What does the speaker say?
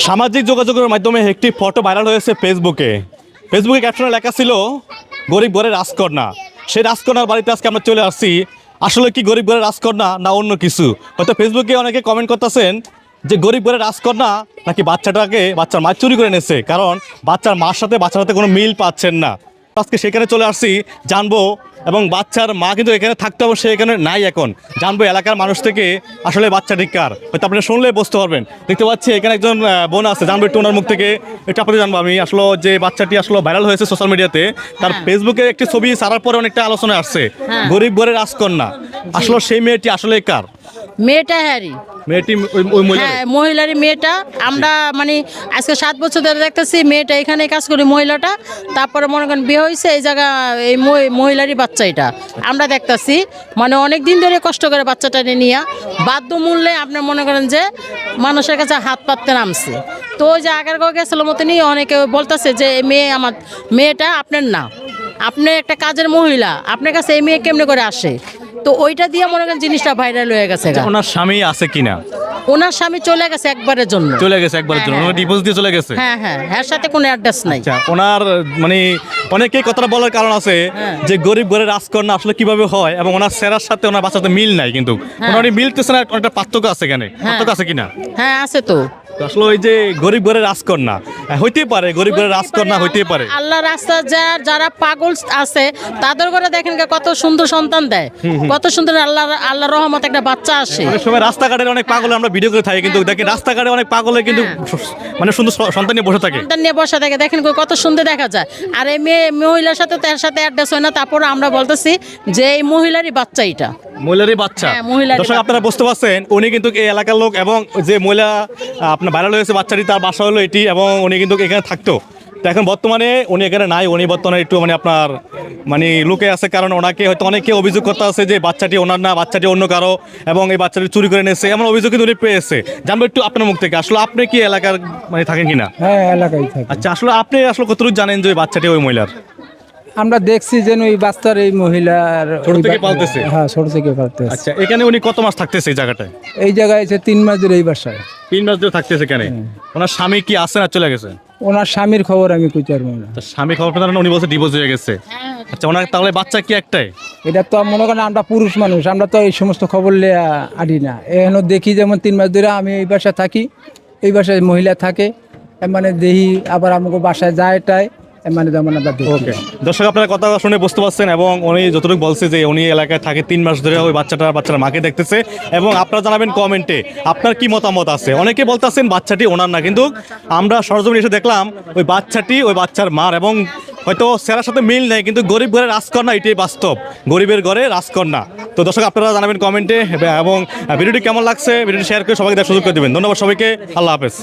সামাজিক যোগাযোগের মাধ্যমে একটি ফটো ভাইরাল হয়েছে ফেসবুকে ক্যাপশনে লেখা ছিল গরিব ঘরের রাজকন্যা। সেই রাজকন্যার বাড়িতে আজকে আমরা চলে আসছি। আসলে কি গরিব ঘরের রাজকন্যা না অন্য কিছু? হয়তো ফেসবুকে অনেকে কমেন্ট করতেছেন যে গরিব ঘরের রাজকন্যা নাকি বাচ্চার মা চুরি করে এনেছে, কারণ বাচ্চার মার সাথে কোনো মিল পাচ্ছেন না। আজকে সেখানে চলে আসছি, জানবো, এবং বাচ্চার মা কিন্তু এখানে থাকতে হবে, সে এখানে নাই। এখন জানবো এলাকার মানুষ থেকে আসলে বাচ্চাটি কার। হয়তো আপনারা শুনলে বুঝতে পারবেন। দেখতে পাচ্ছি এখানে একজন বোন আছে, জানবো একটু ওনার মুখ থেকে, এটা আপনাদের জানবো আমি। আসলে যে বাচ্চাটি আসলে ভাইরাল হয়েছে সোশ্যাল মিডিয়াতে, তার ফেসবুকে একটি ছবি ছাড়ার পরে অনেকটা আলোচনা আসছে গরিব ঘরের রাজকন্যা। আসলে সেই মেয়েটি আসলে কার? মেয়েটা হ্যারি মেয়েটি মহিলারই মেয়েটা। আমরা মানে আজকে 7 বছর ধরে দেখতেছি মেয়েটা এখানে কাজ করি, মহিলাটা। তারপরে মনে করেন বিয়ে হয়েছে এই জায়গা, এই মহিলারই বাচ্চা এটা আমরা দেখতেছি। মানে অনেক দিন ধরে কষ্ট করে বাচ্চাটা নিয়ে বাধ্য মূল্যে আপনার মনে করেন যে মানুষের কাছে হাত পাততে নামছে। তো ওই যে আগের গেছিল মতনই অনেকে বলতেছে যে মেয়েটা আপনার না, আপনি একটা কাজের মহিলা, আপনার কাছে এই মেয়ে কেমনে করে আসে। তো ওইটা দিয়ে মনে করেন জিনিসটা ভাইরাল হয়ে গেছে। ওনার স্বামী আছে কিনা? ওনার স্বামী চলে গেছে একবারের জন্য, ডিভোর্স দিয়ে চলে গেছে। হ্যাঁ, এর সাথে কোনো অ্যাড্রেস নাই। ওনার মানে অনেকেই কথাটা বলার কারণ আছে যে গরিব ঘরের রাজকন্যা আসলে কিভাবে হয়, এবং ওনার সেরার সাথে ওনার বাচ্চাতে মিল নাই, কিন্তু ওনার মিলতেছে না, অনেকটা পার্থক্য আছে। এখানে পার্থক্য আছে কিনা? হ্যাঁ আছে তো। আসলে ওই যে গরিব ঘরের রাজকন্যা হইতেই পারে, গরিব ঘরের রাজকন্যা হইতেই পারে। আল্লাহ রাস্তা যারা পাগল আছে তাদের ঘরে দেখেন কত সুন্দর সন্তান দেয়, কত সুন্দর আল্লাহ রহমত একটা বাচ্চা আসে। অনেক সময় রাস্তাঘাটের অনেক পাগল আমরা ভিডিও করে থাকি, কিন্তু দেখেন রাস্তাঘাটে অনেক পাগলে কিন্তু মানে সুন্দর সন্তান নিয়ে বসে থাকে, দেখেন কত সুন্দর দেখা যায়। আর এই মহিলার সাথে তার সাথে অ্যাড্রেস হয় না, তারপর আমরা বলতেছি যে এই মহিলারই বাচ্চা, এটা মহিলারই বাচ্চা। দর্শক আপনারা বুঝতে পারছেন, উনি কিন্তু এই এলাকার লোক, এবং যে মহিলা আপনার ভাইরাল হয়েছে বাচ্চাটি, তার বাসা হলো এটি, এবং উনি কিন্তু এখানে থাকতো। তো এখন বর্তমানে উনি এখানে নাই, উনি বর্তমানে একটু মানে আপনার মানে লুকে আছে, কারণ ওনাকে হয়তো অনেকে অভিযোগ করতে আছে যে বাচ্চাটি ওনার না, বাচ্চাটি অন্য কারো, এবং এই বাচ্চাটি চুরি করে নিয়েছে, এমন অভিযোগ কিন্তু উনি পেয়েছে। জানবো একটু আপনার মুখ থেকে, আসলে আপনি কি এলাকার মানে থাকেন কিনা? হ্যাঁ, এলাকায় থাকি। আচ্ছা, আসলে আপনি আসলে কতটুকু জানেন যে ওই বাচ্চাটি ওই মহিলার? আমরা দেখছি যে ওই বাচ্চার এই মহিলার ছোট থেকে পালতেছে। হ্যাঁ, ছোট থেকে পালতেছে। আচ্ছা, এখানে উনি কত মাস থাকতেছে এই জায়গাটায়? এই জায়গায় এসে 3 মাস ধরে এই বাসায়। 3 মাস ধরে থাকতেছে এখানে। ওনার স্বামী কি আছে না চলে গেছে? ওনার স্বামীর খবর আমি কইতে পারবো না। স্বামী খবর পেলেন না, উনি বলছে ডিভোর্স হয়ে গেছে। আচ্ছা, ওনার তাহলে বাচ্চা কি একটাই? এটা তো মনে করেন আমরা পুরুষ মানুষ, আমরা তো এই সমস্ত খবর আনি না। এখনো দেখি যেমন 3 মাস ধরে আমি এই বাসায় থাকি, এই বাসায় মহিলা থাকে, মানে দেখি আবার আমাকে বাসায় যায় টায়, মানে যেমন আমরা দেখি। ওকে, দর্শক আপনারা কথা শুনে বুঝতে পারছেন, এবং উনি যতটুকু বলছে যে উনি এলাকায় থাকে 3 মাস ধরে, ওই বাচ্চার মাকে দেখতেছে। এবং আপনারা জানাবেন কমেন্টে আপনার কি মতামত আছে। অনেকে বলতেছেন বাচ্চাটি ওনার না, কিন্তু আমরা সরজমিনে এসে দেখলাম ওই বাচ্চাটি ওই বাচ্চার মার, এবং হয়তো সেরার সাথে মিল নেই, কিন্তু গরিব ঘরের রাজকন্যা, এটাই বাস্তব, গরিবের ঘরে রাজকন্যা। তো দর্শক আপনারা জানাবেন কমেন্টে, এবং ভিডিওটি কেমন লাগছে, ভিডিওটি শেয়ার করে সবাইকে দেখার সুযোগ করে দেবেন। ধন্যবাদ সবাইকে, আল্লাহ হাফেজ।